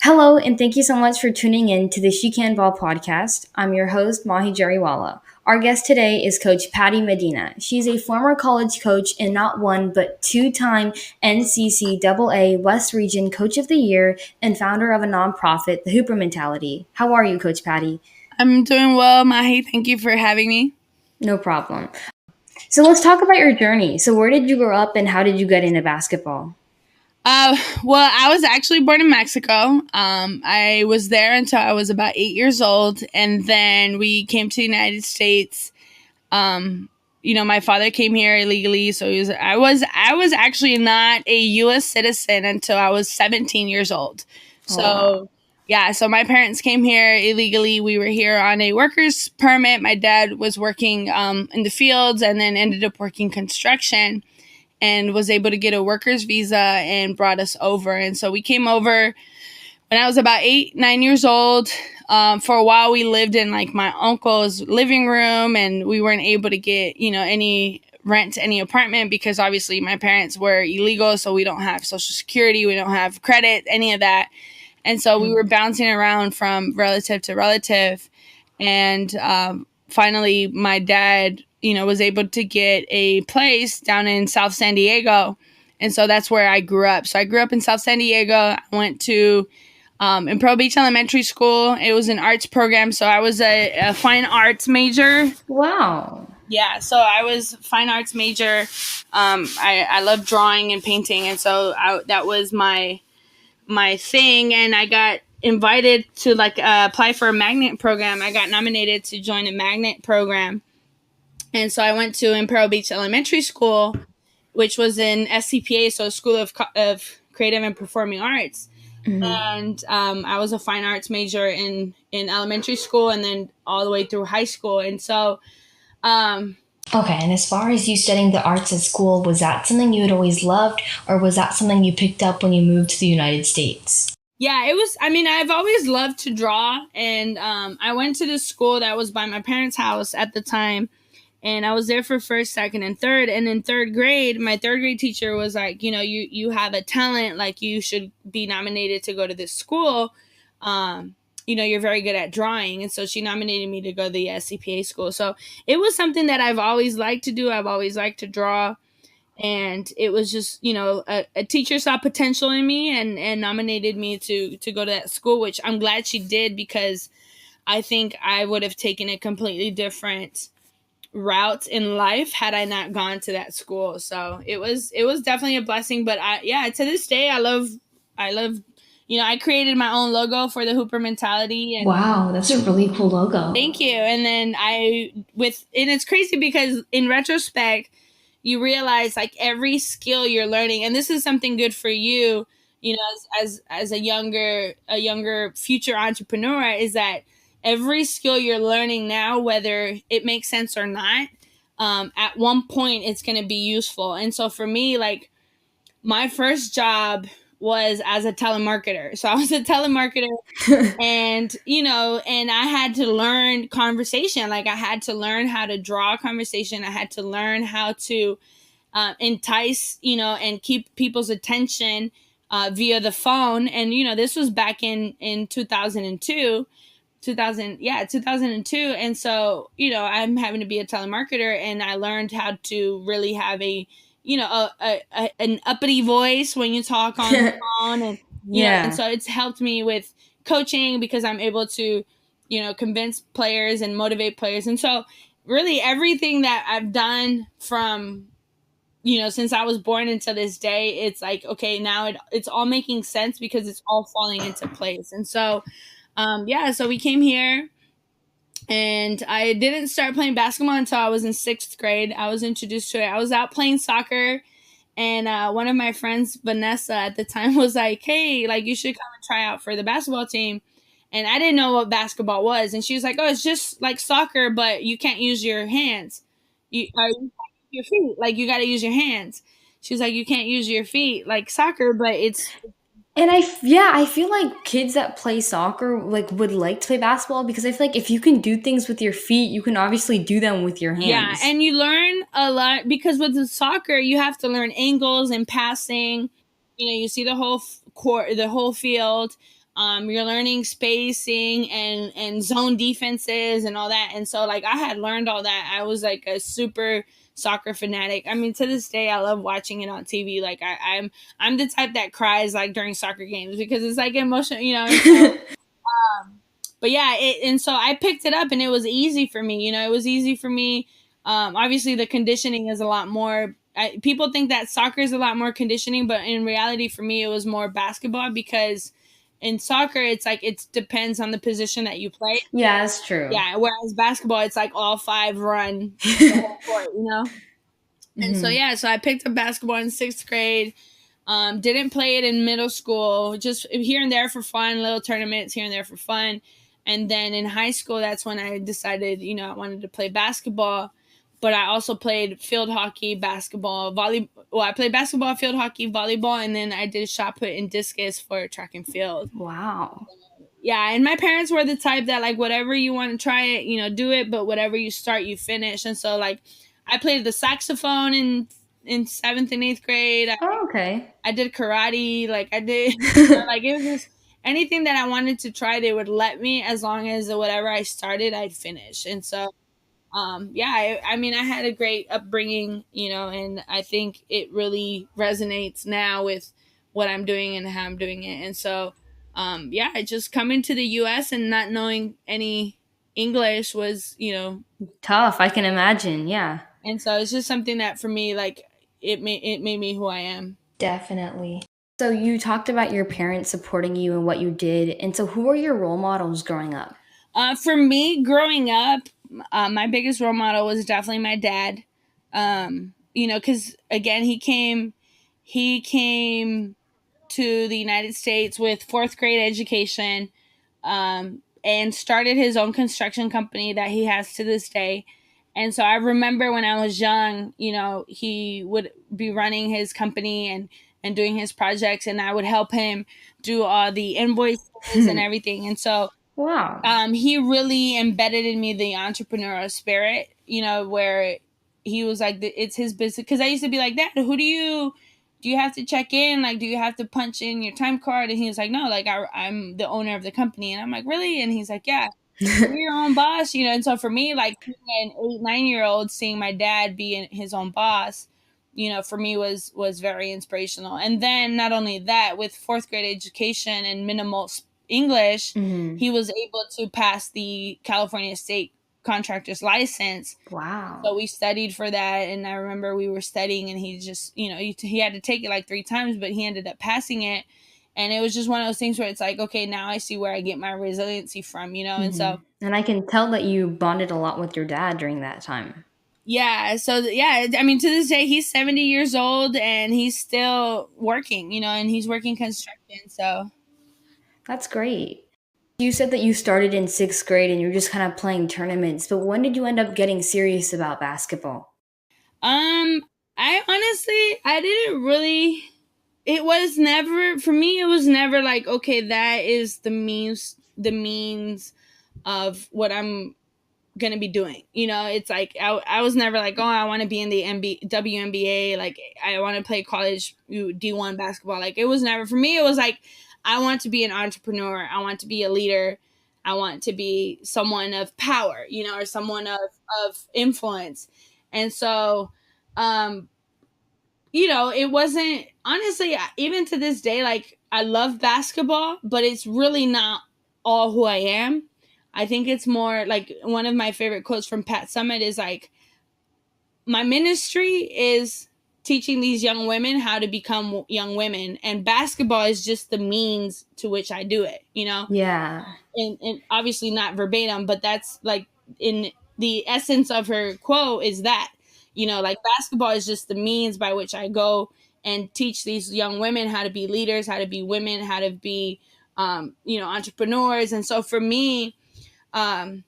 Hello, and thank you so much for tuning in to the She Can Ball podcast. I'm your host, Mahi Jariwala. Our guest today is Coach Patty Medina. She's a former college coach and not one, but two-time NCCAA West Region Coach of the Year and founder of a nonprofit, the Hooper Mentality. How are you, Coach Patty? I'm doing well, Mahi. Thank you for having me. No problem. So let's talk about your journey. So where did you grow up and how did you get into basketball? Well, I was actually born in Mexico. I was there until I was about 8 years old, and then we came to the United States. My father came here illegally, so I was actually not a U.S. citizen until I was 17 years old. Oh, wow. So my parents came here illegally. We were here on a worker's permit. My dad was working in the fields and then ended up working construction and was able to get a worker's visa and brought us over. And so we came over when I was about 8, 9 years old. For a while, we lived in like my uncle's living room, and we weren't able to get, any rent to any apartment because obviously my parents were illegal. So we don't have Social Security, we don't have credit, any of that. And so we were bouncing around from relative to relative. And finally, my dad, was able to get a place down in South San Diego. And so that's where I grew up. So I grew up in South San Diego. I went to in Pearl Beach Elementary School. It was an arts program. So I was a fine arts major. Wow. Yeah, so I was fine arts major. I love drawing and painting. And so that was my thing, and I got invited to apply for a magnet program. I got nominated to join a magnet program, and so I went to Imperial Beach Elementary School, which was in SCPA, so School of Creative and Performing Arts. And I was a fine arts major in elementary school, and then all the way through high school. And so Okay, and as far as you studying the arts at school, was that something you had always loved, or was that something you picked up when you moved to the United States? yeah, it was. I mean, I've always loved to draw, and I went to this school that was by my parents' house at the time, and I was there for first, second, and third. And in third grade, my third grade teacher was like, you have a talent, like you should be nominated to go to this school. You're very good at drawing, and so she nominated me to go to the SCPA school. So it was something that I've always liked to do. I've always liked to draw. And it was just, a teacher saw potential in me and nominated me to go to that school, which I'm glad she did, because I think I would have taken a completely different route in life had I not gone to that school. So it was definitely a blessing. But to this day, I love, I created my own logo for the Hooper Mentality. And Wow, that's a really cool logo. thank you. And then and it's crazy because in retrospect, you realize like every skill you're learning, and this is something good for you, as a younger future entrepreneur, is that every skill you're learning now, whether it makes sense or not, at one point it's going to be useful. And so for me, like, my first job was as a telemarketer. So I was a telemarketer, and I had to learn conversation. Like, I had to learn how to draw a conversation. I had to learn how to entice, and keep people's attention via the phone. And, this was back in 2002. 2002. And so, I'm having to be a telemarketer, and I learned how to really have an uppity voice when you talk on the phone. And, and so it's helped me with coaching because I'm able to, convince players and motivate players. And so really everything that I've done from, since I was born until this day, it's like, okay, now it's all making sense because it's all falling into place. And so, so we came here, and I didn't start playing basketball until I was in 6th grade. I was introduced to it. I was out playing soccer, and one of my friends, Vanessa, at the time was like, hey, like, you should come and try out for the basketball team. And I didn't know what basketball was. And she was like, oh, it's just like soccer, but you can't use your hands. You can't use your feet. Like, you got to use your hands. She was like, you can't use your feet like soccer, but it's. And I feel like kids that play soccer like would like to play basketball because I feel like if you can do things with your feet, you can obviously do them with your hands. Yeah, and you learn a lot because with the soccer, you have to learn angles and passing. You see the whole court, the whole field. You're learning spacing and zone defenses and all that. And so like I had learned all that. I was like a super soccer fanatic. I mean, to this day, I love watching it on TV. Like I'm the type that cries like during soccer games because it's like emotional, you know. And so, but yeah, and so I picked it up and it was easy for me. You know, it was easy for me. Obviously, the conditioning is a lot more. People think that soccer is a lot more conditioning, but in reality, for me, it was more basketball because in soccer, it's like it depends on the position that you play. Yeah, that's true. Yeah, whereas basketball, it's like all five run the whole court, you know. And so yeah, so I picked up basketball in 6th grade. Didn't play it in middle school, just here and there for fun, little tournaments here and there for fun. And then in high school, that's when I decided, you know, I wanted to play basketball. But I also played field hockey, basketball, volleyball. Well, I played basketball, field hockey, volleyball, and then I did shot put and discus for track and field. Wow. Yeah, and my parents were the type that like whatever you want to try it, you know, do it, but whatever you start, you finish. And so like I played the saxophone in 7th and 8th grade. Oh, okay. I did karate, like I did, you know, like it was just anything that I wanted to try, they would let me as long as whatever I started, I'd finish. And so, yeah, I mean, I had a great upbringing, you know, and I think it really resonates now with what I'm doing and how I'm doing it. And so, yeah, just coming to the U.S. and not knowing any English was, you know, tough. I can imagine. Yeah. And so it's just something that for me, like it made me who I am. Definitely. So you talked about your parents supporting you and what you did. And so who are your role models growing up? For me, growing up, my biggest role model was definitely my dad. You know, because again, he came to the United States with 4th grade education, and started his own construction company that he has to this day. And so I remember when I was young, you know, he would be running his company and doing his projects, and I would help him do all the invoices and everything. And so wow. He really embedded in me the entrepreneurial spirit, you know, where he was like, it's his business. Because I used to be like, Dad, do you have to check in? Like, do you have to punch in your time card? And he was like, no, like, I'm the owner of the company. And I'm like, really? And he's like, yeah, you're your own boss, you know. And so for me, like, being an 8, 9-year-old, seeing my dad be his own boss, you know, for me was very inspirational. And then not only that, with 4th-grade education and minimal English, he was able to pass the California State contractor's license. Wow. So we studied for that, and I remember we were studying, and he just, you know, he had to take it like 3 times, but he ended up passing it. And it was just one of those things where it's like, okay, now I see where I get my resiliency from, you know. And so, and I can tell that you bonded a lot with your dad during that time. Yeah, so yeah, I mean, to this day, he's 70 years old and he's still working, you know, and he's working construction. So that's great. You said that you started in 6th grade and you're just kind of playing tournaments, but when did you end up getting serious about basketball? I honestly, I didn't really. It was never for me. It was never like, okay, that is the means of what I'm gonna be doing. You know, it's like I was never like, oh, I want to be in the WNBA. Like I want to play college D1 basketball. Like it was never for me. It was like I want to be an entrepreneur. I want to be a leader. I want to be someone of power, you know, or someone of influence. And so, you know, it wasn't honestly, even to this day, like I love basketball, but it's really not all who I am. I think it's more like one of my favorite quotes from Pat Summitt is like, my ministry is teaching these young women how to become young women, and basketball is just the means to which I do it, you know? Yeah. And obviously not verbatim, but that's like in the essence of her quote is that, you know, like basketball is just the means by which I go and teach these young women how to be leaders, how to be women, how to be, you know, entrepreneurs. And so for me, I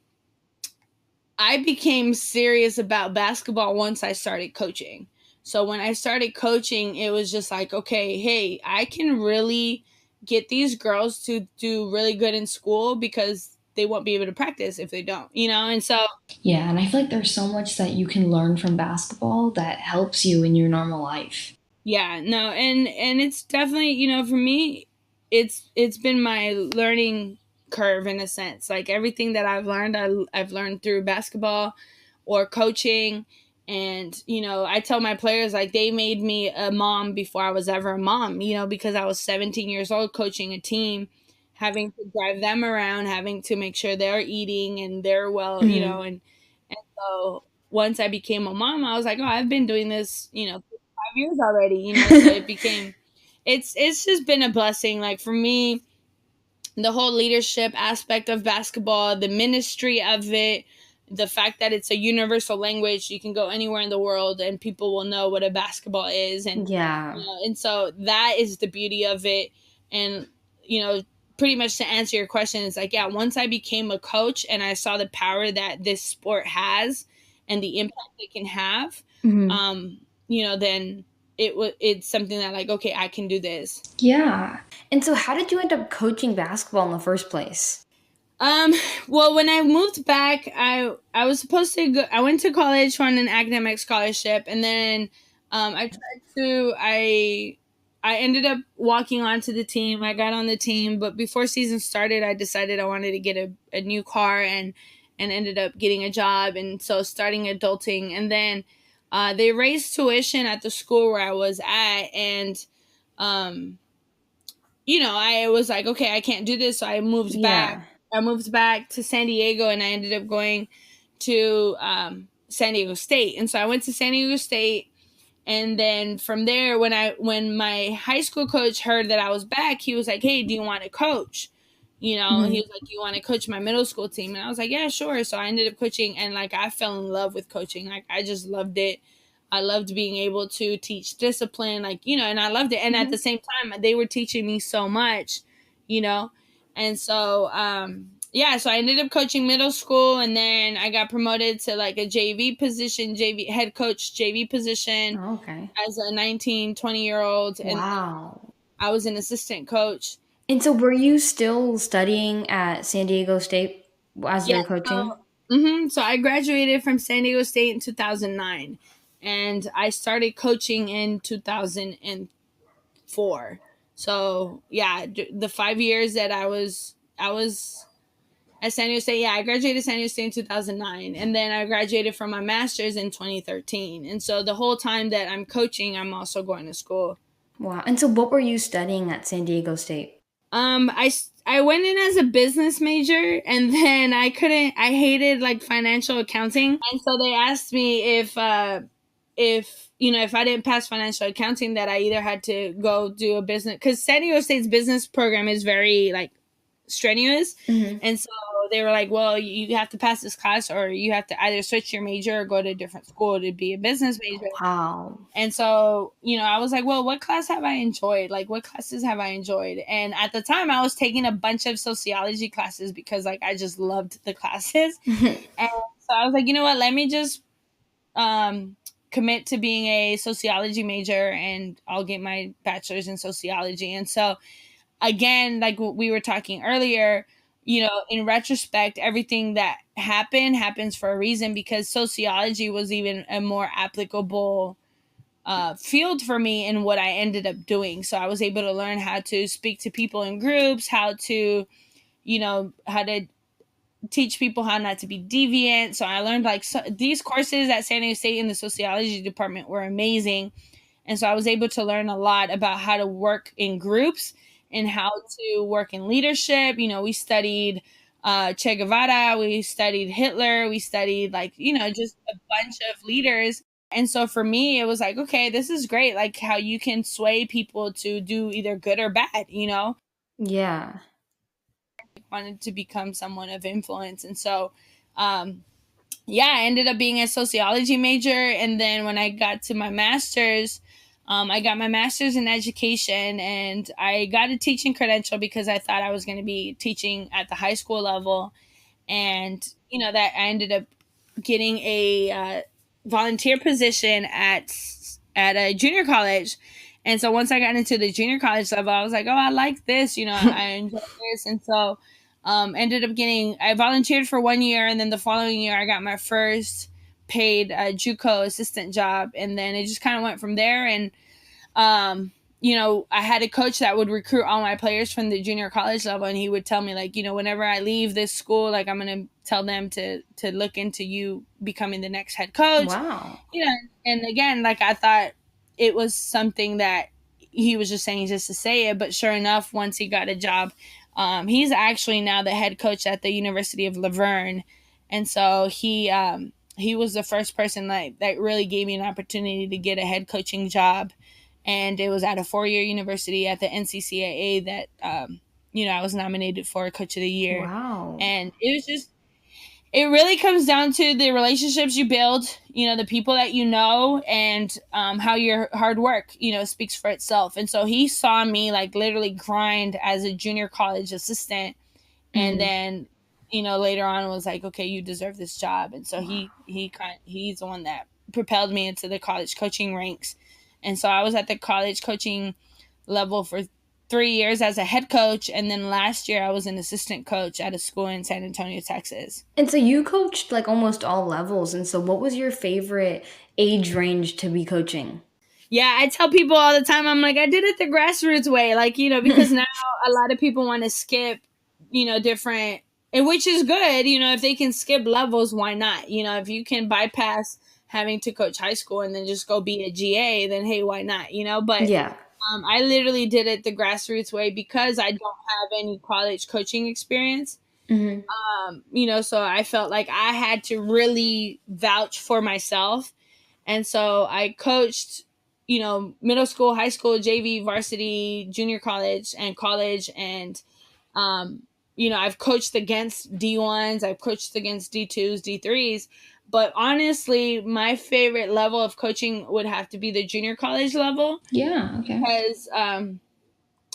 became serious about basketball once I started coaching. So when I started coaching, it was just like, okay, hey, I can really get these girls to do really good in school because they won't be able to practice if they don't, you know? And so, yeah, and I feel like there's so much that you can learn from basketball that helps you in your normal life. Yeah, no, and it's definitely, you know, for me, it's been my learning curve in a sense. Like everything that I've learned, I've learned through basketball or coaching. And, I tell my players, like, they made me a mom before I was ever a mom, because I was 17 years old coaching a team, having to drive them around, having to make sure they're eating and they're well, and so once I became a mom, I was like, oh, I've been doing this, 5 years already, so it became, it's just been a blessing. Like for me, the whole leadership aspect of basketball, the ministry of it, the fact that it's a universal language, you can go anywhere in the world and people will know what a basketball is. And, Yeah. and so that is the beauty of it. And, pretty much to answer your question, it's like, yeah, once I became a coach and I saw the power that this sport has and the impact it can have, then it's something that, like, okay, I can do this. Yeah. And so how did you end up coaching basketball in the first place? Well, when I moved back, I was supposed to go. I went to college on an academic scholarship, and then I ended up walking onto the team. I got on the team, but before season started, I decided I wanted to get a new car and ended up getting a job, and so starting adulting, and then they raised tuition at the school where I was at, and um, I was like, okay, I can't do this, so I moved back. Yeah. I moved back to San Diego, and I ended up going to San Diego State. And so I went to San Diego State, and then from there, when my high school coach heard that I was back, he was like, "Hey, do you want to coach?" He was like, "You want to coach my middle school team?" And I was like, "Yeah, sure." So I ended up coaching, and like I fell in love with coaching. Like I just loved it. I loved being able to teach discipline, like, and I loved it. And at the same time, they were teaching me so much, and so yeah, so I ended up coaching middle school, and then I got promoted to like a JV position, JV head coach, JV position. Oh, okay. As a 19, 20-year-old. And Wow. I was an assistant coach. And so were you still studying at San Diego State as you Yeah. were coaching? So I graduated from San Diego State in 2009, and I started coaching in 2004. So yeah, the 5 years that I was at San Diego State. Yeah, I graduated San Diego State in 2009, and then I graduated from my master's in 2013. And so the whole time that I'm coaching, I'm also going to school. Wow. And so what were you studying at San Diego State? I went in as a business major, and then I hated like financial accounting. And so they asked me if I didn't pass financial accounting, that I either had to go do a business, because San Diego State's business program is very like strenuous. And so they were like, well, you have to pass this class, or you have to either switch your major or go to a different school to be a business major. Wow. And so, I was like, well, what class have I enjoyed? Like, what classes have I enjoyed? And at the time, I was taking a bunch of sociology classes because, like, I just loved the classes. And so I was like, you know what? Let me just commit to being a sociology major, and I'll get my bachelor's in sociology. And so, again, like what we were talking earlier, in retrospect, everything that happens for a reason, because sociology was even a more applicable field for me in what I ended up doing. So I was able to learn how to speak to people in groups, how to teach people how not to be deviant. So I learned these courses at San Diego State in the sociology department were amazing. And so I was able to learn a lot about how to work in groups and how to work in leadership. We studied Che Guevara, we studied Hitler, we studied just a bunch of leaders. And so for me, it was like, okay, this is great. Like how you can sway people to do either good or bad, Yeah. I wanted to become someone of influence. And so, yeah, I ended up being a sociology major. And then when I got to my master's, I got my master's in education, and I got a teaching credential because I thought I was going to be teaching at the high school level. And, that I ended up getting a volunteer position at a junior college. And so once I got into the junior college level, I was like, oh, I like this, I enjoy this. And so ended up I volunteered for 1 year, and then the following year I got my first paid JUCO assistant job, and then it just kind of went from there. And I had a coach that would recruit all my players from the junior college level, and he would tell me, like, whenever I leave this school, like, I'm going to tell them to look into you becoming the next head coach. Wow. And again, like, I thought it was something that he was just saying just to say it, but sure enough, once he got a job, he's actually now the head coach at the University of Laverne. And so he was the first person that really gave me an opportunity to get a head coaching job. And it was at a 4-year university at the NCCAA that, I was nominated for Coach of the Year. Wow. And it really comes down to the relationships you build, the people that you know, and how your hard work, speaks for itself. And so he saw me, like, literally grind as a junior college assistant. And then, later on was like, okay, you deserve this job. And so he's the one that propelled me into the college coaching ranks. And so I was at the college coaching level for 3 years as a head coach. And then last year I was an assistant coach at a school in San Antonio, Texas. And so you coached like almost all levels. And so what was your favorite age range to be coaching? Yeah, I tell people all the time, I'm like, I did it the grassroots way. Like, because now a lot of people want to skip, different, and which is good. If they can skip levels, why not? If you can bypass having to coach high school and then just go be a GA, then hey, why not? But yeah. I literally did it the grassroots way because I don't have any college coaching experience. So I felt like I had to really vouch for myself. And so I coached, middle school, high school, JV, varsity, junior college, and college. And, I've coached against D1s, I've coached against D2s, D3s. But honestly, my favorite level of coaching would have to be the junior college level. Yeah, okay. Because,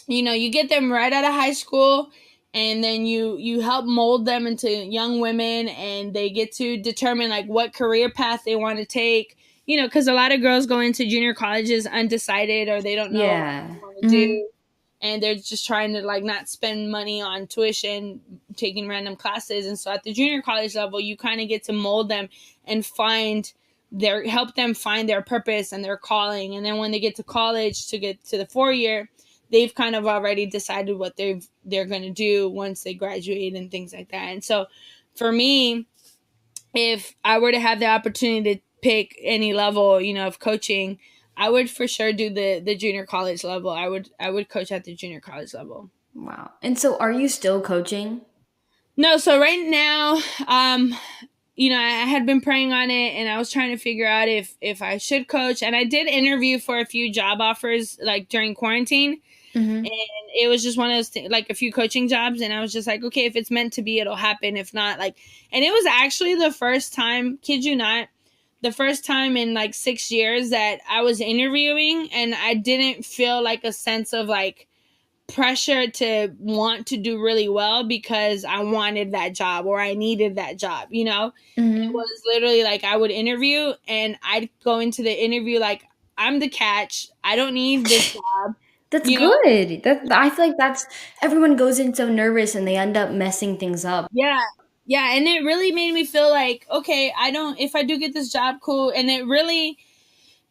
you get them right out of high school, and then you help mold them into young women, and they get to determine, like, what career path they want to take. Because a lot of girls go into junior colleges undecided, or they don't know what they want to do. And they're just trying to, like, not spend money on tuition, taking random classes. And so at the junior college level, you kind of get to mold them and help them find their purpose and their calling. And then when they get to college, to get to the 4-year, they've kind of already decided what they're going to do once they graduate and things like that. And so for me, if I were to have the opportunity to pick any level, of coaching, I would for sure do the junior college level. I would coach at the junior college level. Wow. And so are you still coaching? No, so right now, I had been praying on it, and I was trying to figure out if I should coach. And I did interview for a few job offers, like, during quarantine. And it was just one of those things, like, a few coaching jobs. And I was just like, okay, if it's meant to be, it'll happen. If not, like, and it was actually the first time, kid you not, the first time in like 6 years that I was interviewing, and I didn't feel like a sense of, like, pressure to want to do really well because I wanted that job or I needed that job, It was literally like I would interview and I'd go into the interview like, I'm the catch. I don't need this job. That's good. I feel like everyone goes in so nervous and they end up messing things up. Yeah. Yeah. And it really made me feel like, okay, if I do get this job, cool. And it really,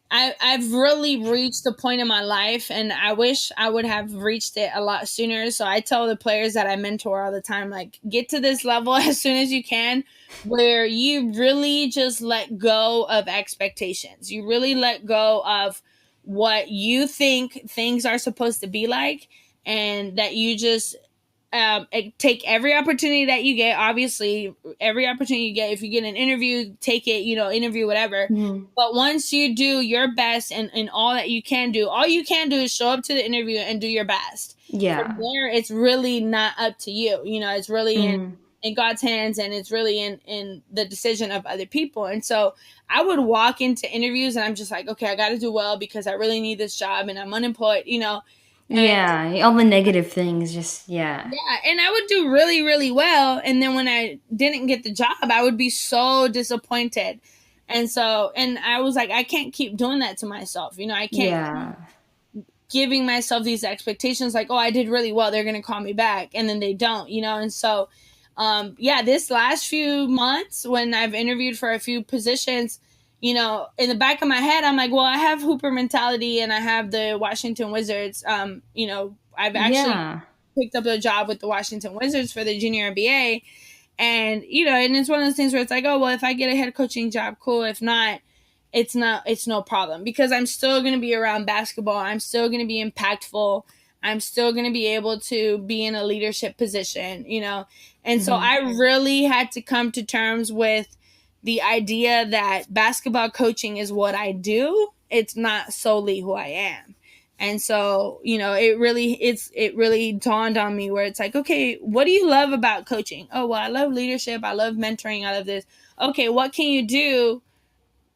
I've really reached the point in my life, and I wish I would have reached it a lot sooner. So I tell the players that I mentor all the time, like, get to this level as soon as you can, where you really just let go of expectations. You really let go of what you think things are supposed to be like, and that you just take every opportunity that you get. Obviously, every opportunity you get, if you get an interview, take it, interview, whatever. But once you do your best and all that you can do, all you can do is show up to the interview and do your best. Yeah. From there, it's really not up to you. It's really in God's hands, and it's really in the decision of other people. And so I would walk into interviews and I'm just like, okay, I got to do well because I really need this job and I'm unemployed, Yeah, all the negative things, yeah. Yeah, and I would do really, really well. And then when I didn't get the job, I would be so disappointed. And I was like, I can't keep doing that to myself. I can't keep giving myself these expectations like, oh, I did really well, they're going to call me back. And then they don't, And so, this last few months when I've interviewed for a few positions, in the back of my head, I'm like, well, I have Hooper mentality and I have the Washington Wizards. I've actually picked up a job with the Washington Wizards for the junior NBA. And, and it's one of those things where it's like, oh, well, if I get a head coaching job, cool. If not, it's no problem, because I'm still going to be around basketball. I'm still going to be impactful. I'm still going to be able to be in a leadership position, And so I really had to come to terms with the idea that basketball coaching is what I do. It's not solely who I am. And so, it really dawned on me where it's like, okay, what do you love about coaching? Oh, well, I love leadership. I love mentoring. I love this. Okay, what can you do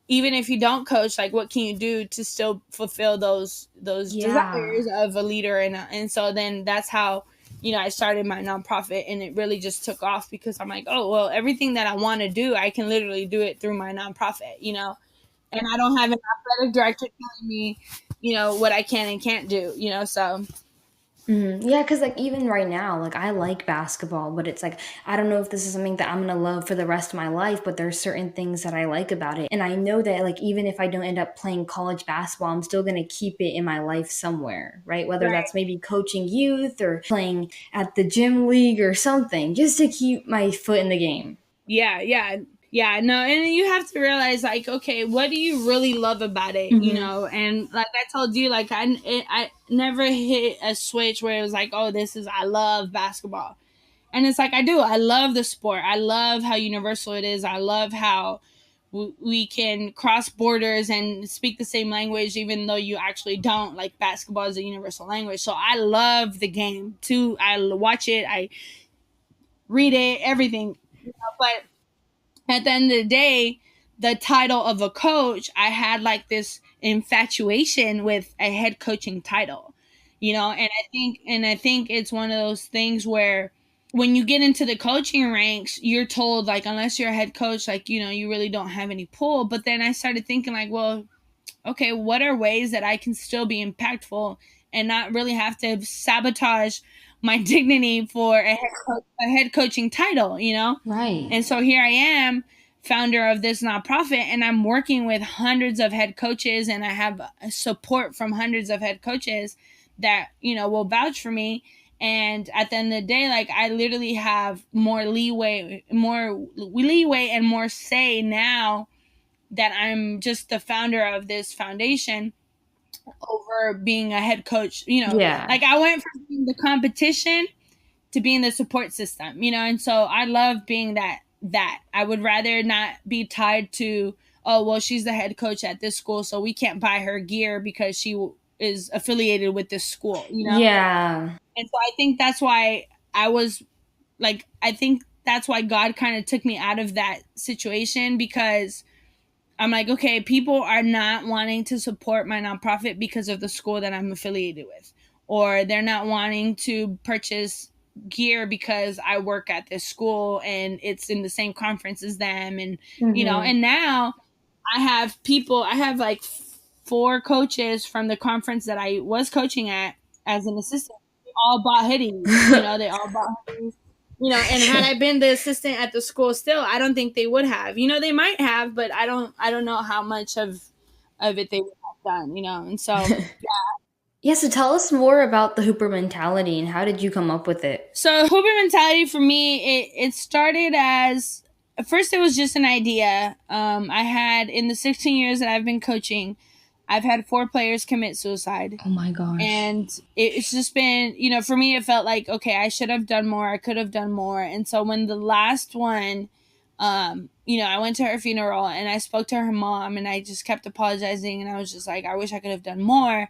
even if you don't coach? Like, what can you do to still fulfill those desires of a leader? And so then that's how, I started my nonprofit, and it really just took off because I'm like, oh, well, everything that I want to do, I can literally do it through my nonprofit, and I don't have an athletic director telling me, what I can and can't do, so. Yeah, because like even right now, like I like basketball, but it's like I don't know if this is something that I'm gonna love for the rest of my life, but there's certain things that I like about it. And I know that like even if I don't end up playing college basketball, I'm still gonna keep it in my life somewhere, right? Whether that's maybe coaching youth or playing at the gym league or something, just to keep my foot in the game. Yeah, no, and you have to realize, like, okay, what do you really love about it, And like I told you, like I never hit a switch where it was like, oh, I love basketball, and it's like I love the sport. I love how universal it is. I love how we can cross borders and speak the same language, even though you actually don't. Like, basketball is a universal language, so I love the game too. I watch it, I read it, everything, but at the end of the day, the title of a coach, I had like this infatuation with a head coaching title, and I think it's one of those things where when you get into the coaching ranks, you're told, like, unless you're a head coach, like, you really don't have any pull. But then I started thinking, like, well, okay, what are ways that I can still be impactful and not really have to sabotage my dignity for a head coaching title, Right. And so here I am, founder of this nonprofit, and I'm working with hundreds of head coaches, and I have support from hundreds of head coaches that, will vouch for me. And at the end of the day, like, I literally have more leeway and more say now that I'm just the founder of this foundation over being a head coach. Like, I went from being the competition to being the support system, and so I love being that I would rather not be tied to, oh, well, she's the head coach at this school, so we can't buy her gear because she is affiliated with this school, Yeah. And so I think that's why that's why God kind of took me out of that situation, because I'm like, okay, people are not wanting to support my nonprofit because of the school that I'm affiliated with, or they're not wanting to purchase gear because I work at this school and it's in the same conference as them. And, and now I have like 4 coaches from the conference that I was coaching at as an assistant. They all bought hoodies, they all bought hoodies. And had I been the assistant at the school still, I don't think they would have. They might have, but I don't know how much of it they would have done, And so, yeah. Yeah, so tell us more about the Hooper mentality and how did you come up with it? So Hooper mentality for me, it started as, at first it was just an idea. I had, in the 16 years that I've been coaching, I've had 4 players commit suicide. Oh my gosh. And it's just been, for me, it felt like, okay, I should have done more. I could have done more. And so when the last one, I went to her funeral and I spoke to her mom and I just kept apologizing. And I was just like, I wish I could have done more.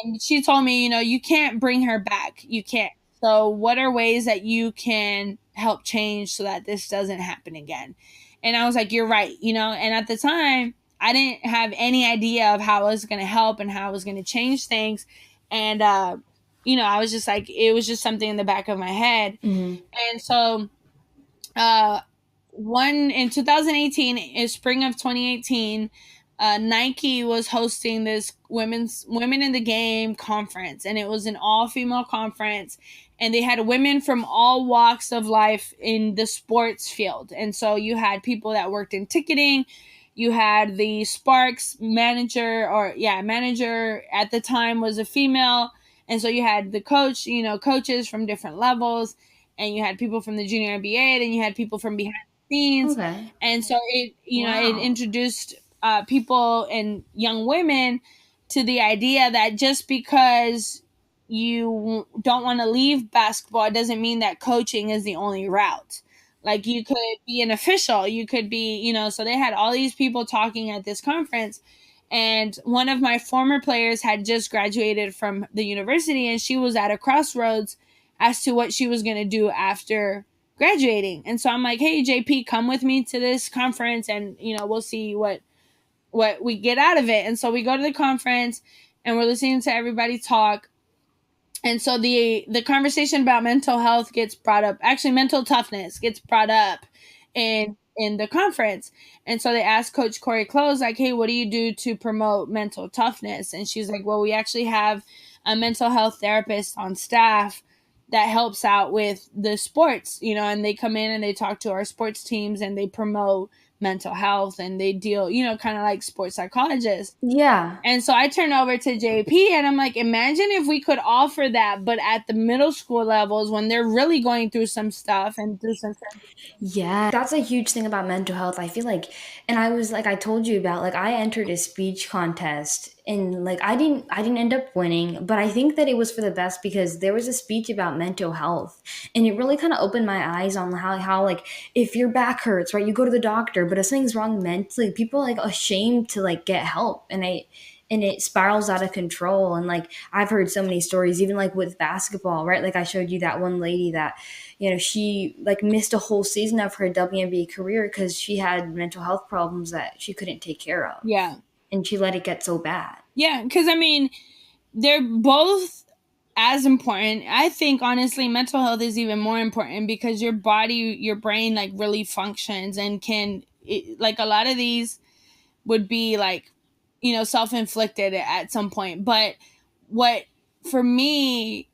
And she told me, you can't bring her back. You can't. So what are ways that you can help change so that this doesn't happen again? And I was like, you're right. And at the time, I didn't have any idea of how I was going to help and how I was going to change things. And, I was just like, it was just something in the back of my head. Mm-hmm. And so, in 2018, in spring of 2018, Nike was hosting this women in the game conference, and it was an all-female conference, and they had women from all walks of life in the sports field. And so you had people that worked in ticketing, You had the Sparks manager, manager at the time was a female. And so you had the coach, coaches from different levels, and you had people from the junior NBA, and you had people from behind the scenes. Okay. And so it Wow. introduced people and young women to the idea that just because you don't want to leave basketball, it doesn't mean that coaching is the only route. Like, you could be an official, you could be, so they had all these people talking at this conference. And one of my former players had just graduated from the university, and she was at a crossroads as to what she was going to do after graduating. And so I'm like, hey, JP, come with me to this conference, and we'll see what we get out of it. And so we go to the conference, and we're listening to everybody talk. And so the conversation about mental health gets brought up. Actually, mental toughness gets brought up in the conference. And so they asked Coach Corey Close, like, hey, what do you do to promote mental toughness? And she's like, well, we actually have a mental health therapist on staff that helps out with the sports, and they come in and they talk to our sports teams, and they promote mental health, and they deal, kind of like sports psychologists. Yeah. And so I turned over to JP, and I'm like, imagine if we could offer that, but at the middle school levels, when they're really going through some stuff and through some. Yeah, that's a huge thing about mental health. I feel like, and I was like, I told you about, like, I entered a speech contest, and like I didn't end up winning, but I think that it was for the best because there was a speech about mental health, and it really kind of opened my eyes on how like if your back hurts, right, you go to the doctor, but if something's wrong mentally, people are like ashamed to like get help, and it spirals out of control. And like I've heard so many stories, even like with basketball, right? Like I showed you that one lady that, she like missed a whole season of her WNBA career because she had mental health problems that she couldn't take care of. Yeah. And she let it get so bad. Yeah, because I mean, they're both as important. I think honestly, mental health is even more important because your body, your brain, like really functions and like a lot of these would be like, self-inflicted at some point. But what for me,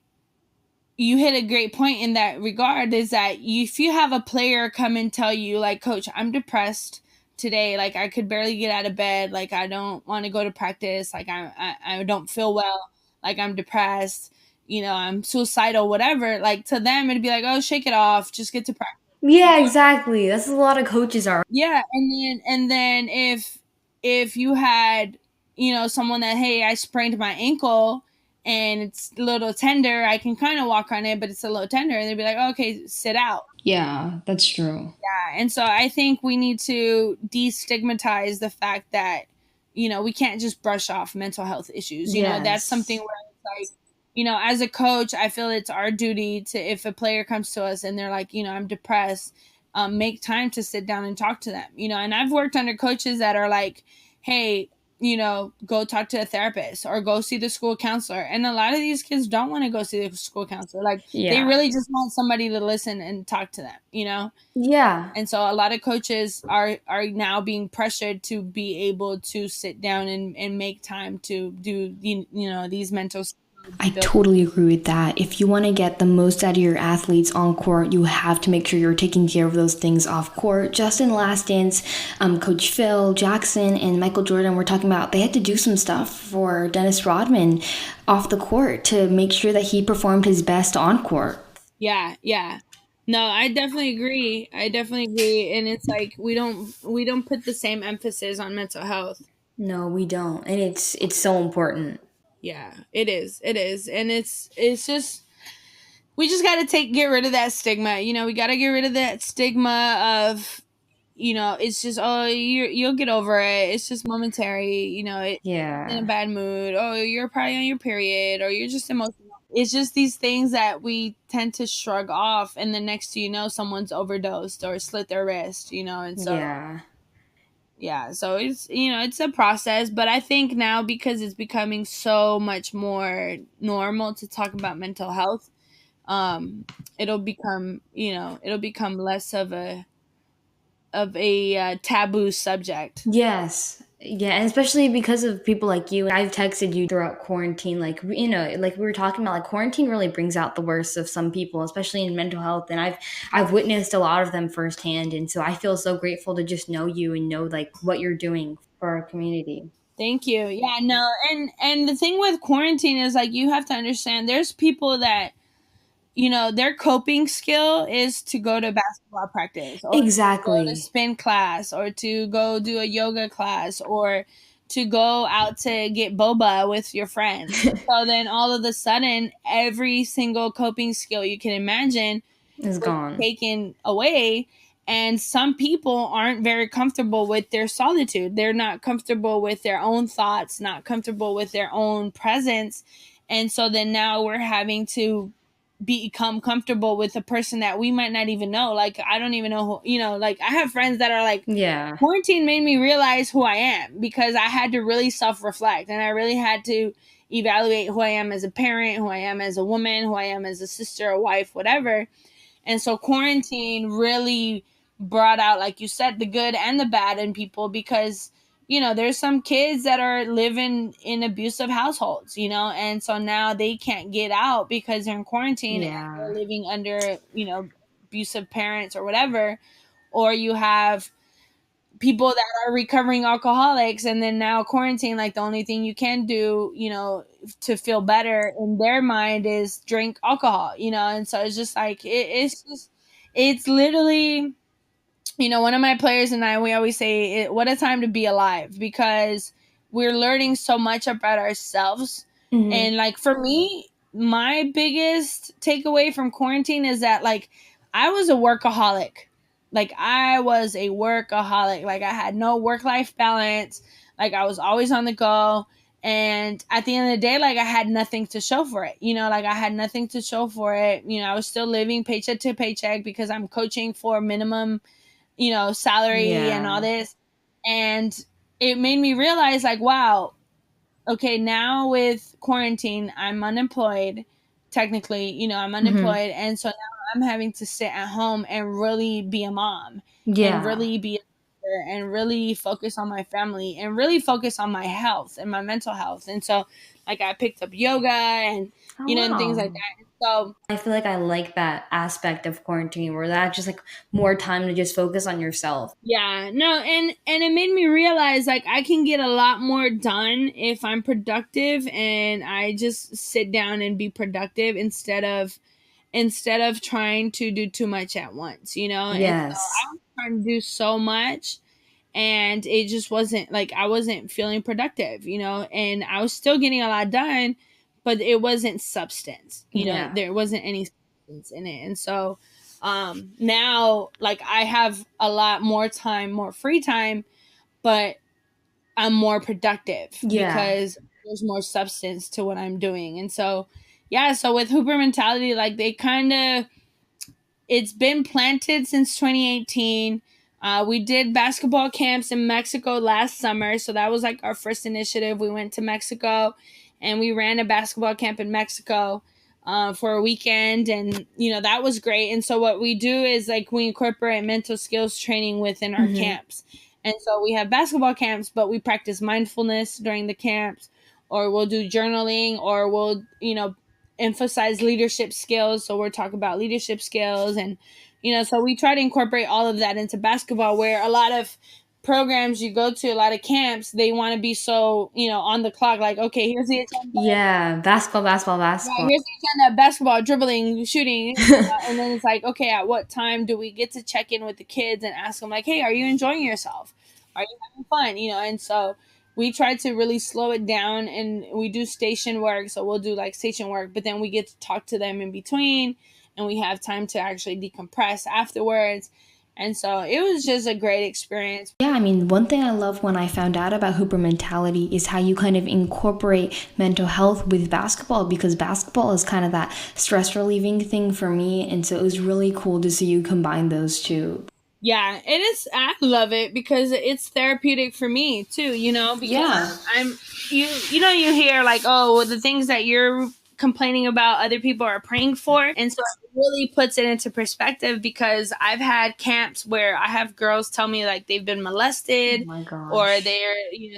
you hit a great point in that regard, is that if you have a player come and tell you, like, coach, I'm depressed today, like I could barely get out of bed, like I don't want to go to practice, like I don't feel well, like I'm depressed, I'm suicidal, whatever, like to them it'd be like, oh, shake it off, just get to practice. Yeah, exactly. That's what a lot of coaches are. Yeah, and then if you had, someone that, hey, I sprained my ankle and it's a little tender, I can kind of walk on it, but it's a little tender, and they'd be like, oh, okay, sit out. Yeah, that's true. Yeah, and so I think we need to destigmatize the fact that, we can't just brush off mental health issues. That's something Yes. where it's like, as a coach, I feel it's our duty to, if a player comes to us and they're like, I'm depressed, make time to sit down and talk to them. And I've worked under coaches that are like, hey, go talk to a therapist or go see the school counselor. And a lot of these kids don't want to go see the school counselor. Like, they Yeah. really just want somebody to listen and talk to them. Yeah. And so a lot of coaches are now being pressured to be able to sit down and make time to do, these mental. I totally agree with that. If you want to get the most out of your athletes on court, you have to make sure you're taking care of those things off court. Just in Last Dance, Coach Phil Jackson and Michael Jordan were talking about they had to do some stuff for Dennis Rodman off the court to make sure that he performed his best on court. Yeah, yeah. No, I definitely agree. And it's like we don't put the same emphasis on mental health. No, we don't. And it's so important. Yeah, it is. It is. And it's just, we just got to get rid of that stigma. We got to get rid of that stigma of, it's just, oh, you'll get over it. It's just momentary. It's in a Yeah. bad mood. Oh, you're probably on your period, or you're just emotional. It's just these things that we tend to shrug off, and the next thing you know, someone's overdosed or slit their wrist. And so Yeah. yeah, so it's a process, but I think now, because it's becoming so much more normal to talk about mental health, um it'll become less of a taboo subject. Yes. Yeah, and especially because of people like you. I've texted you throughout quarantine, like, like we were talking about, like quarantine really brings out the worst of some people, especially in mental health. And I've witnessed a lot of them firsthand, and so I feel so grateful to just know you and know like what you're doing for our community. Thank you. Yeah, no, and the thing with quarantine is like you have to understand there's people that their coping skill is to go to basketball practice or to go to Exactly. spin class or to go do a yoga class or to go out to get boba with your friends. So then all of a sudden, every single coping skill you can imagine Is was gone. taken away. And some people aren't very comfortable with their solitude. They're not comfortable with their own thoughts, not comfortable with their own presence. And so then now we're having to become comfortable with a person that we might not even know. Like, I don't even know who, like I have friends that are like, Yeah. quarantine made me realize who I am because I had to really self reflect and I really had to evaluate who I am as a parent, who I am as a woman, who I am as a sister, a wife, whatever. And so quarantine really brought out, like you said, the good and the bad in people because, there's some kids that are living in abusive households, and so now they can't get out because they're in quarantine and Yeah. they're living under, abusive parents or whatever. Or you have people that are recovering alcoholics and then now quarantine, like the only thing you can do, to feel better in their mind is drink alcohol, and so it's just like it's literally, one of my players and I, we always say what a time to be alive because we're learning so much about ourselves. Hmm. And like for me, my biggest takeaway from quarantine is that like I was a workaholic. Like I was a workaholic. Like I had no work life balance. Like I was always on the go. And at the end of the day, like I had nothing to show for it. Like I had nothing to show for it. I was still living paycheck to paycheck because I'm coaching for minimum, salary and all Yeah. this. And it made me realize, like, wow, okay, now with quarantine, I'm unemployed. Technically, I'm Hmm. unemployed. And so now I'm having to sit at home and really be a mom and Yeah. really be a sister and really focus on my family and really focus on my health and my mental health. And so, like, I picked up yoga and, Oh and things wow. like that. So, I feel like I like that aspect of quarantine where that just like more time to just focus on yourself. yeah, no, and it made me realize like I can get a lot more done if I'm productive and I just sit down and be productive instead of trying to do too much at once, And so Yes. I was trying to do so much and it just wasn't like I wasn't feeling productive, and I was still getting a lot done, but it wasn't substance, Yeah. there wasn't any substance in it. And so now like I have a lot more time, more free time, but I'm more productive Yeah. because there's more substance to what I'm doing. And so yeah, so with Hooper mentality, like they kind of, it's been planted since 2018. We did basketball camps in Mexico last summer. So that was like our first initiative. We went to Mexico and we ran a basketball camp in Mexico for a weekend. And, that was great. And so what we do is like we incorporate mental skills training within our Hmm. camps. And so we have basketball camps, but we practice mindfulness during the camps, or we'll do journaling, or we'll, emphasize leadership skills. So we're talking about leadership skills. And, so we try to incorporate all of that into basketball, where a lot of programs you go to, a lot of camps, they want to be so, on the clock, like, okay, here's the agenda. Yeah. Basketball, basketball, Right, basketball. here's the agenda: basketball, dribbling, shooting. And then it's like, okay, at what time do we get to check in with the kids and ask them, like, hey, are you enjoying yourself? Are you having fun? And so we try to really slow it down and we do station work. So we'll do like station work, but then we get to talk to them in between and we have time to actually decompress afterwards. And so it was just a great experience. Yeah, I mean, one thing I love when I found out about Hooper mentality is how you kind of incorporate mental health with basketball, because basketball is kind of that stress relieving thing for me. And so it was really cool to see you combine those two. Yeah, it is. I love it because it's therapeutic for me too. Because Yeah. I'm you. You hear like, oh, well, the things that you're complaining about, other people are praying for. And so it really puts it into perspective, because I've had camps where I have girls tell me like they've been molested, or they're,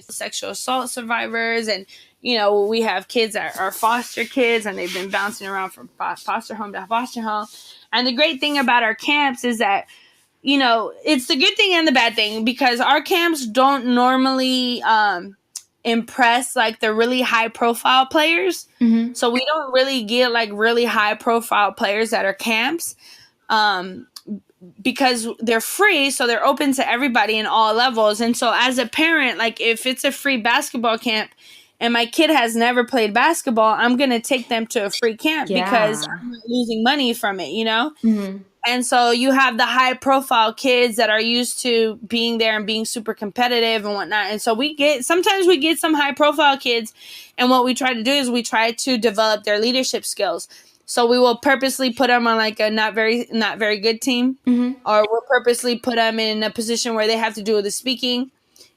sexual assault survivors. And, we have kids that are foster kids, and they've been bouncing around from foster home to foster home. And the great thing about our camps is that, it's the good thing and the bad thing, because our camps don't normally impress like the really high profile players. Mm-hmm. So we don't really get like really high profile players at our camps, because they're free. So they're open to everybody in all levels. And so as a parent, like if it's a free basketball camp and my kid has never played basketball, I'm going to take them to a free camp because I'm not losing money from it, Mm-hmm. And so you have the high profile kids that are used to being there and being super competitive and whatnot. And so sometimes we get some high profile kids. And what we try to do is we try to develop their leadership skills. So we will purposely put them on like a not very good team, Mm-hmm. or we'll purposely put them in a position where they have to do the speaking.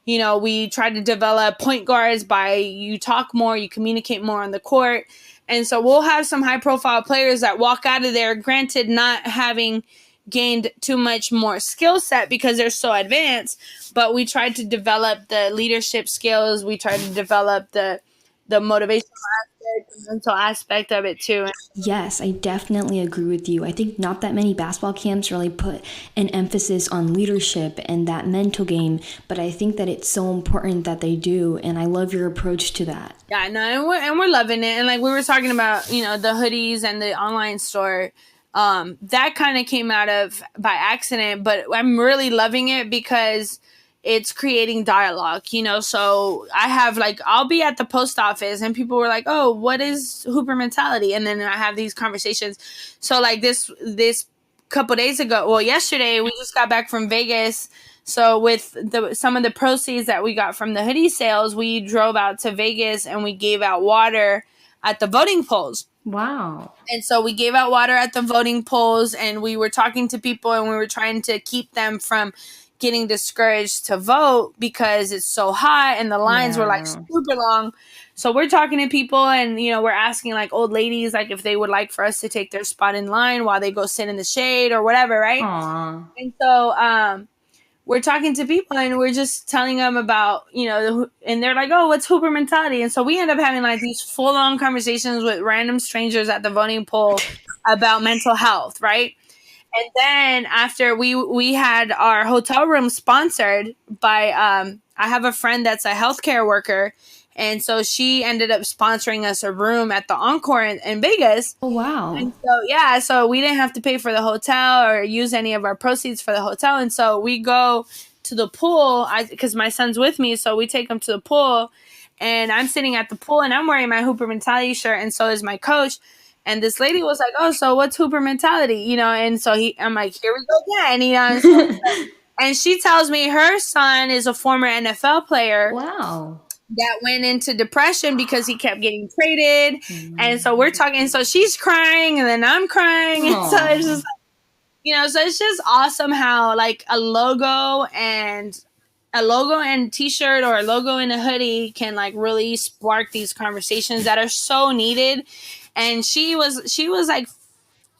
We try to develop point guards by you talk more, you communicate more on the court. And so we'll have some high profile players that walk out of there, granted, not having gained too much more skill set because they're so advanced, but we tried to develop the leadership skills. We tried to develop the motivational aspect, the mental aspect of it too. Yes, I definitely agree with you. I think not that many basketball camps really put an emphasis on leadership and that mental game, but I think that it's so important that they do, and I love your approach to that. Yeah, no, and we're loving it. And like we were talking about, the hoodies and the online store, that kind of came out of by accident, but I'm really loving it because it's creating dialogue, so I have like, I'll be at the post office and people were like, oh, what is Hooper mentality? And then I have these conversations. So like this couple days ago, well, yesterday we just got back from Vegas. So with some of the proceeds that we got from the hoodie sales, we drove out to Vegas and we gave out water at the voting polls. Wow. And so we gave out water at the voting polls, and we were talking to people, and we were trying to keep them from getting discouraged to vote because it's so hot and the lines were like super long. So we're talking to people, and we're asking like old ladies like if they would like for us to take their spot in line while they go sit in the shade or whatever, right? Aww. And so we're talking to people and we're just telling them about, and they're like, oh, what's Hooper mentality? And so we end up having like these full on conversations with random strangers at the voting poll about mental health, right? And then after we had our hotel room sponsored by, I have a friend that's a healthcare worker. And so she ended up sponsoring us a room at the Encore in Vegas. Oh, wow. And so we didn't have to pay for the hotel or use any of our proceeds for the hotel. And so we go to the pool because my son's with me. So we take him to the pool, and I'm sitting at the pool and I'm wearing my Hooper mentality shirt. And so is my coach. And this lady was like, oh, so what's Hooper mentality? And so I'm like, here we go again. And she tells me her son is a former NFL player. Wow. That went into depression because he kept getting traded. And so we're talking, and so she's crying and then I'm crying. Aww. And so it's just like, so it's just awesome how like a logo and t-shirt or a logo and a hoodie can like really spark these conversations that are so needed. And she was like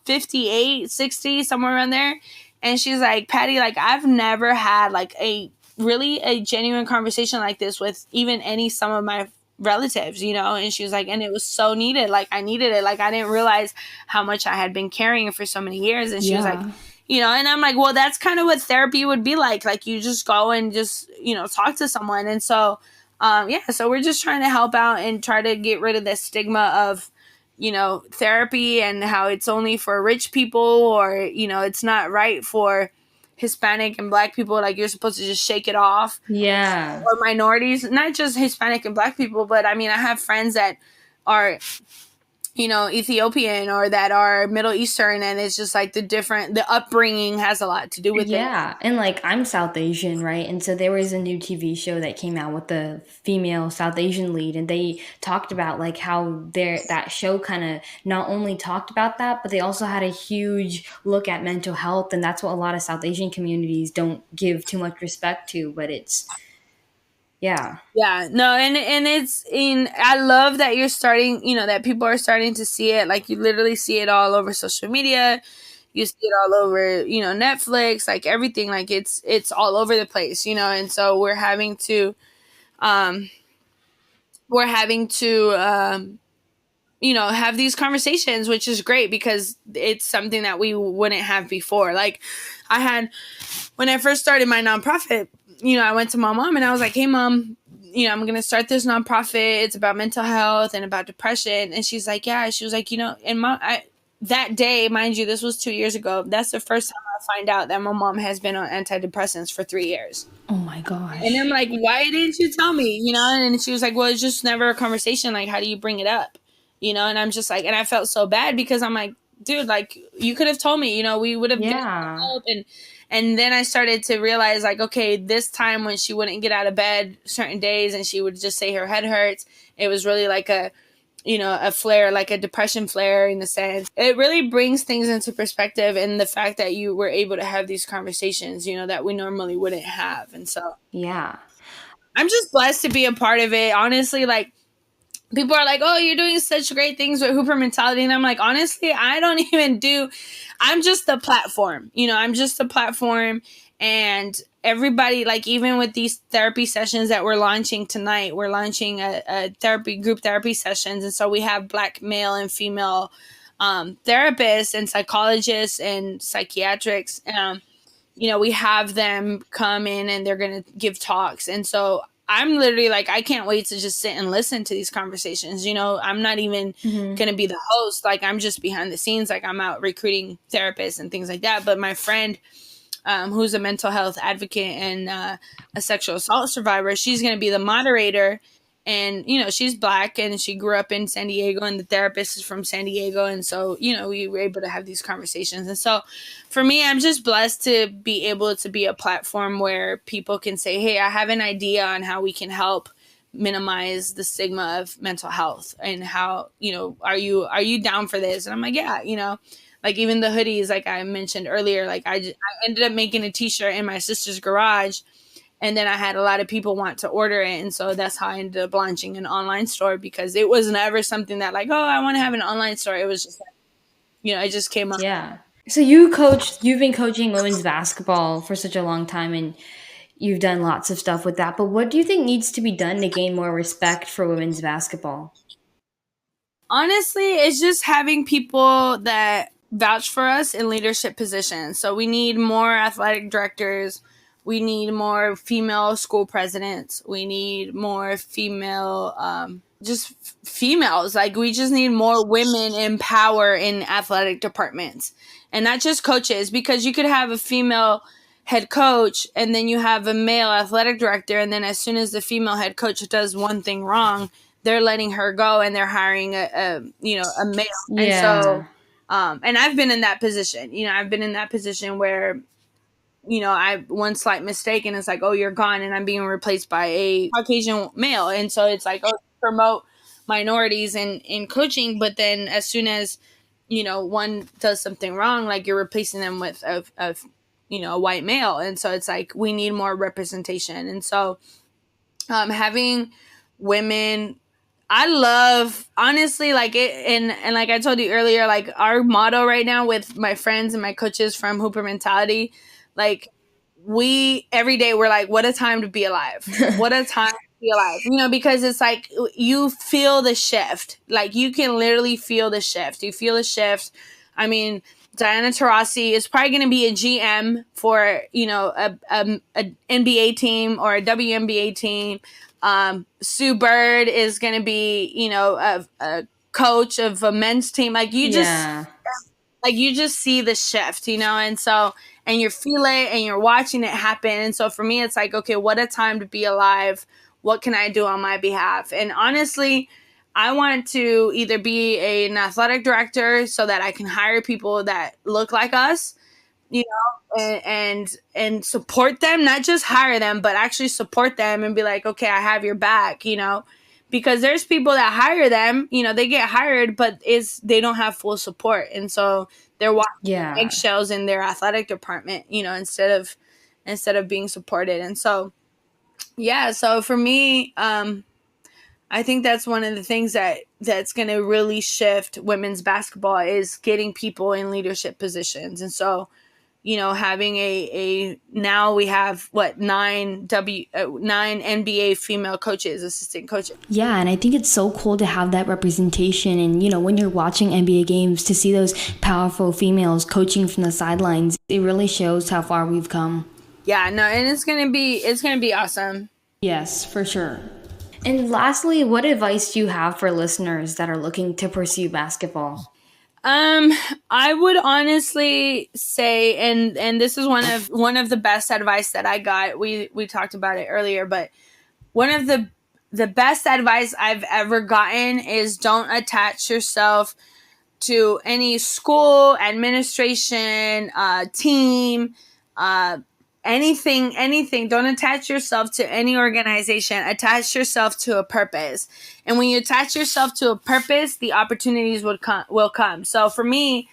58, 60, somewhere around there. And she's like, Patty, like I've never had like a genuine conversation like this with even some of my relatives, and she was like, and it was so needed. Like I needed it. Like I didn't realize how much I had been carrying for so many years. And she was like, and I'm like, well, that's kind of what therapy would be like. Like you just go and just, talk to someone. And so, so we're just trying to help out and try to get rid of the stigma of, therapy and how it's only for rich people or, it's not right for Hispanic and Black people. Like you're supposed to just shake it off. Yeah. Or minorities, not just Hispanic and Black people, but I mean, I have friends that are, Ethiopian or that are Middle Eastern, and it's just like the upbringing has a lot to do with it. Yeah, and like I'm South Asian, right? And so there was a new TV show that came out with the female South Asian lead, and they talked about like how that show kind of not only talked about that, but they also had a huge look at mental health, and that's what a lot of South Asian communities don't give too much respect to, but it's Yeah. Yeah, no, and I love that you're starting, that people are starting to see it. Like, you literally see it all over social media. You see it all over, Netflix, like everything, like it's all over the place, and so um we're having to have these conversations, which is great because it's something that we wouldn't have before. Like, I had, when I first started my nonprofit, I went to my mom and I was like, hey mom, I'm going to start this nonprofit. It's about mental health and about depression. And she's like, yeah. She was like, and that day, mind you, this was 2 years ago. That's the first time I find out that my mom has been on antidepressants for 3 years. Oh my And I'm gosh. like, why didn't you tell me? And she was like, well, it's just never a conversation. Like, how do you bring it up? And I'm just like, and I felt so bad because I'm like, dude, like, you could have told me, we would have gotten Yeah. help. And then I started to realize, like, okay, this time when she wouldn't get out of bed certain days and she would just say her head hurts, it was really like a flare, like a depression flare in the sense. It really brings things into perspective, and the fact that you were able to have these conversations, that we normally wouldn't have. And so Yeah. I'm just blessed to be a part of it. Honestly, like, people are like, oh, you're doing such great things with Hooper Mentality. And I'm like, honestly, I don't even I'm just the platform. I'm just the platform. And everybody, like, even with these therapy sessions that we're launching tonight, we're launching a group therapy sessions. And so we have Black male and female therapists and psychologists and psychiatrics. We have them come in and they're going to give talks. And so I'm literally like, I can't wait to just sit and listen to these conversations. I'm not even going to be the host. Like, I'm just behind the scenes. Like, I'm out recruiting therapists and things like that. But my friend, who's a mental health advocate and a sexual assault survivor, she's going to be the moderator. And, she's Black and she grew up in San Diego, and the therapist is from San Diego. And so, we were able to have these conversations. And so for me, I'm just blessed to be able to be a platform where people can say, hey, I have an idea on how we can help minimize the stigma of mental health, and how, are you down for this? And I'm like, yeah, like, even the hoodies, like I mentioned earlier, like I ended up making a t-shirt in my sister's garage. And then I had a lot of people want to order it. And so that's how I ended up launching an online store, because it was never something that, like, oh, I want to have an online store. It was just like, it just came up. Yeah. So you've been coaching women's basketball for such a long time, and you've done lots of stuff with that. But what do you think needs to be done to gain more respect for women's basketball? Honestly, it's just having people that vouch for us in leadership positions. So we need more athletic directors. We need more female school presidents. We need more female, females. Like, we just need more women in power in athletic departments, and not just coaches, because you could have a female head coach and then you have a male athletic director, and then as soon as the female head coach does one thing wrong, they're letting her go and they're hiring a male. And so, Yeah. and I've been in that position. I've been in that position where, I one slight mistake and it's like, oh, you're gone, and I'm being replaced by a Caucasian male. And so it's like, oh, promote minorities in coaching, but then as soon as, one does something wrong, like, you're replacing them with a white male. And so it's like, we need more representation. And so, having women, I love, honestly, like, it, and like I told you earlier, like, our motto right now with my friends and my coaches from Hooper Mentality, like, we every day we're like, what a time to be alive. What a time to be alive. Because it's like, you feel the shift. Like, you can literally feel the shift. You feel the shift. I mean, Diana Taurasi is probably going to be a GM for, a NBA team or a WNBA team. Sue Bird is going to be, a coach of a men's team. Like, you just see the shift, and so, and you feel it and you're watching it happen. And so for me, it's like, okay, what a time to be alive. What can I do on my behalf? And honestly, I want to either be an athletic director so that I can hire people that look like us, and support them, not just hire them, but actually support them and be like, okay, I have your back, because there's people that hire them, they get hired, but they don't have full support. And so they're walking Yeah. eggshells in their athletic department, instead of being supported. And so Yeah, so for me, I think that's one of the things that's going to really shift women's basketball is getting people in leadership positions. And so, having a now we have what nine NBA female coaches, assistant coaches. Yeah, and I think it's so cool to have that representation. And, when you're watching NBA games, to see those powerful females coaching from the sidelines, it really shows how far we've come. Yeah, no, and it's gonna be awesome. Yes, for sure. And lastly, what advice do you have for listeners that are looking to pursue basketball? I would honestly say, and this is one of the best advice that I got. We talked about it earlier, but one of the best advice I've ever gotten is don't attach yourself to any school, administration, team, anything. Don't attach yourself to any organization. Attach yourself to a purpose. And when you attach yourself to a purpose, the opportunities will come. So for me,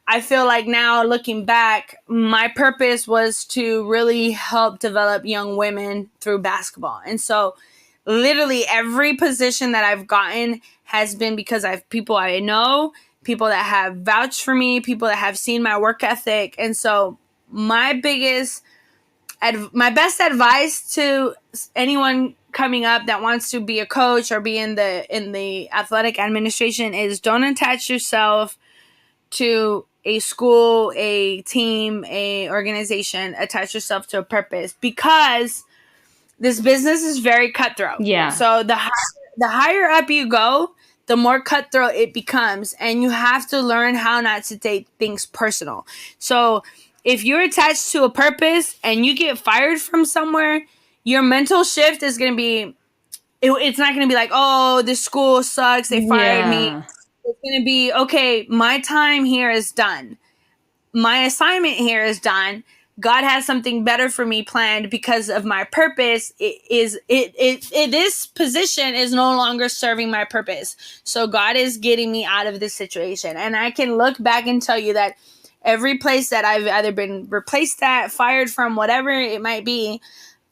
I feel like now looking back, my purpose was to really help develop young women through basketball. And so literally every position that I've gotten has been because I have people I know, people that have vouched for me, people that have seen my work ethic. And so my best advice to anyone coming up that wants to be a coach or be in the athletic administration is don't attach yourself to a school, a team, a organization. Attach yourself to a purpose, because this business is very cutthroat. Yeah. So the higher up you go, the more cutthroat it becomes, and you have to learn how not to take things personal. So if you're attached to a purpose and you get fired from somewhere, your mental shift is going to be, it's not going to be like, oh, this school sucks, they fired me. It's going to be, okay, my time here is done. My assignment here is done. God has something better for me planned because of my purpose. This position is no longer serving my purpose. So God is getting me out of this situation. And I can look back and tell you that every place that I've either been replaced at, fired from, whatever it might be,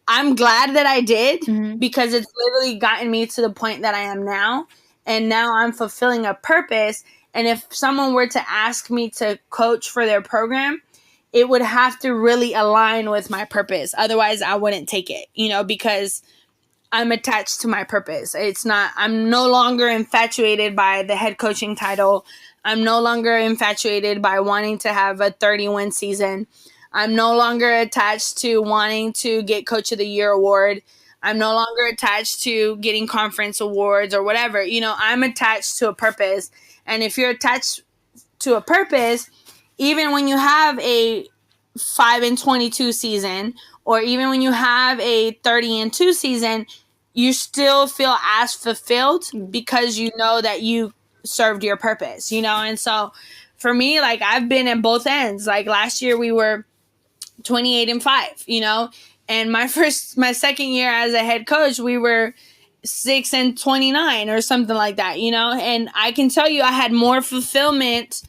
I'm glad that I did, because it's literally gotten me to the point that I am now. And now I'm fulfilling a purpose. And if someone were to ask me to coach for their program, it would have to really align with my purpose. Otherwise, I wouldn't take it, because I'm attached to my purpose. I'm no longer infatuated by the head coaching title. I'm no longer infatuated by wanting to have a 30-win season. I'm no longer attached to wanting to get Coach of the Year award. I'm no longer attached to getting conference awards or whatever. I'm attached to a purpose. And if you're attached to a purpose, even when you have a 5-22 season, or even when you have a 30-2 season, you still feel as fulfilled because you know that you served your purpose, And so for me, like, I've been in both ends. Like last year we were 28-5, and my second year as a head coach, we were 6-29 or something like that, and I can tell you I had more fulfillment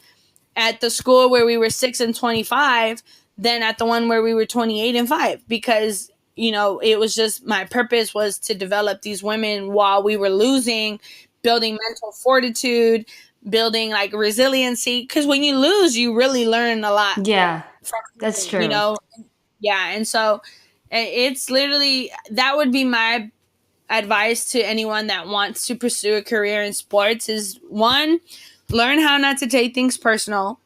at the school where we were 6-25 than at the one where we were 28-5, because it was just, my purpose was to develop these women while we were losing, building mental fortitude, building like resiliency, because when you lose you really learn a lot. Yeah, that's true. Yeah, and so it's literally, that would be my advice to anyone that wants to pursue a career in sports is, one, learn how not to take things personal,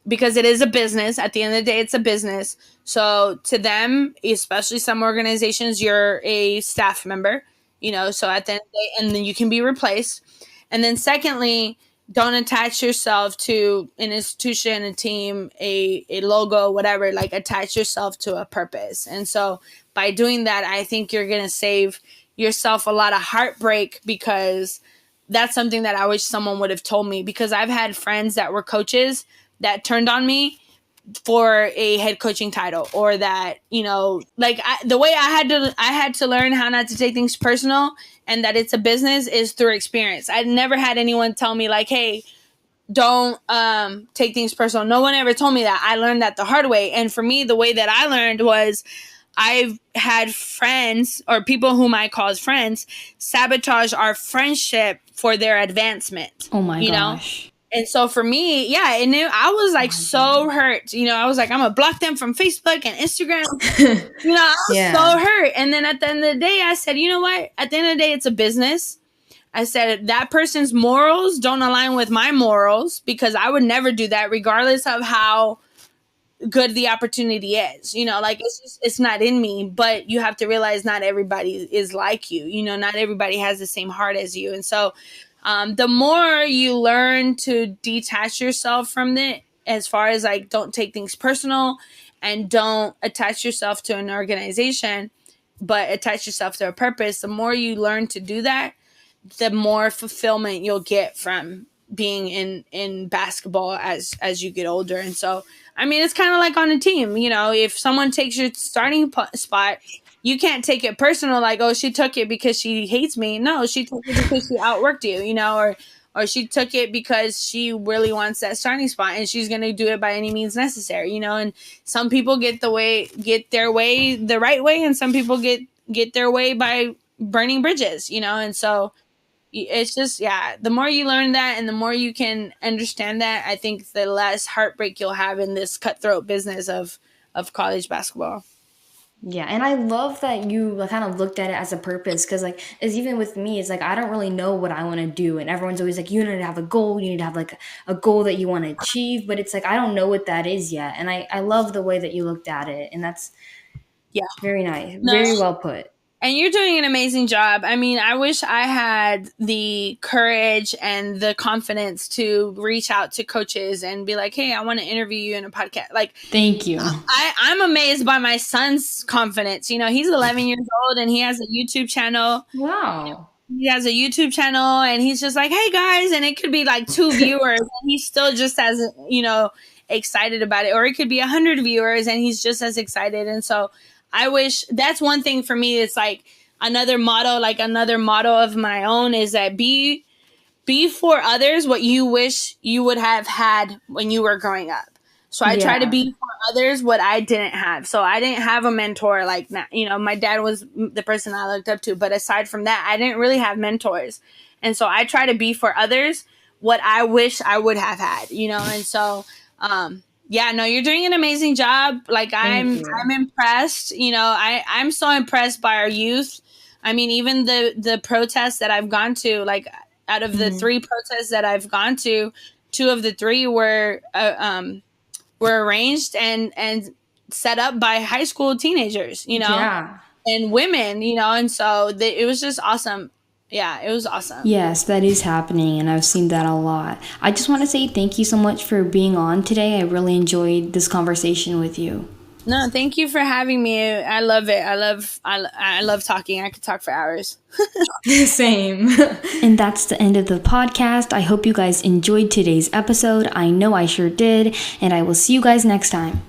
because it is a business. At the end of the day, it's a business. So to them, especially some organizations, you're a staff member, so at the end of the day, and then you can be replaced. And then secondly, don't attach yourself to an institution, a team, a logo, whatever. Like, attach yourself to a purpose. And so by doing that, I think you're going to save yourself a lot of heartbreak, because that's something that I wish someone would have told me, because I've had friends that were coaches that turned on me for a head coaching title, or that, the way I had to learn how not to take things personal and that it's a business is through experience. I never had anyone tell me like, hey, don't take things personal. No one ever told me that. I learned that the hard way. And for me, the way that I learned was, I've had friends or people whom I call as friends sabotage our friendship for their advancement. Oh my you know? gosh. And so for me, yeah, and I was like so hurt. I was like, I'm gonna block them from Facebook and Instagram. I was so hurt. And then at the end of the day, I said, you know what? At the end of the day, it's a business. I said that person's morals don't align with my morals, because I would never do that, regardless of how good the opportunity is. Like, it's not in me. But you have to realize not everybody is like you. Not everybody has the same heart as you. And so the more you learn to detach yourself from it, as far as like, don't take things personal and don't attach yourself to an organization, but attach yourself to a purpose, the more you learn to do that, the more fulfillment you'll get from being in basketball as you get older. And so, I mean, it's kind of like on a team. If someone takes your starting spot, you can't take it personal, like, oh, she took it because she hates me. No, she took it because she outworked you, or she took it because she really wants that starting spot, and she's going to do it by any means necessary. And some people get their way the right way, and some people get their way by burning bridges. And so it's just, yeah, the more you learn that and the more you can understand that, I think the less heartbreak you'll have in this cutthroat business of college basketball. Yeah, and I love that you kind of looked at it as a purpose, because like, it's even with me, it's like I don't really know what I want to do, and everyone's always like, you need to have a goal, you need to have like a goal that you want to achieve, but it's like I don't know what that is yet. And I love the way that you looked at it, and that's very nice, very well put. And you're doing an amazing job. I mean, I wish I had the courage and the confidence to reach out to coaches and be like, hey, I want to interview you in a podcast. Like, thank you. I'm amazed by my son's confidence. He's 11 years old and he has a YouTube channel. Wow. He has a YouTube channel and he's just like, hey guys, and it could be like 2 viewers and he's still just as, excited about it. Or it could be 100 viewers and he's just as excited. And so I wish, that's one thing for me. It's like another motto of my own is that be for others what you wish you would have had when you were growing up. So I try to be for others what I didn't have. So I didn't have a mentor like that. My dad was the person I looked up to. But aside from that, I didn't really have mentors. And so I try to be for others what I wish I would have had, and so yeah, no, you're doing an amazing job. Like, I'm impressed. I'm so impressed by our youth. I mean, even the protests that I've gone to, like out of the 3 protests that I've gone to, 2 of the 3 were arranged and set up by high school teenagers, and women, and so it was just awesome. Yeah, it was awesome. Yes, that is happening, and I've seen that a lot. I just want to say thank you so much for being on today. I really enjoyed this conversation with you. No, thank you for having me. I love it. I love talking. I could talk for hours. Same. And that's the end of the podcast. I hope you guys enjoyed today's episode. I know I sure did, and I will see you guys next time.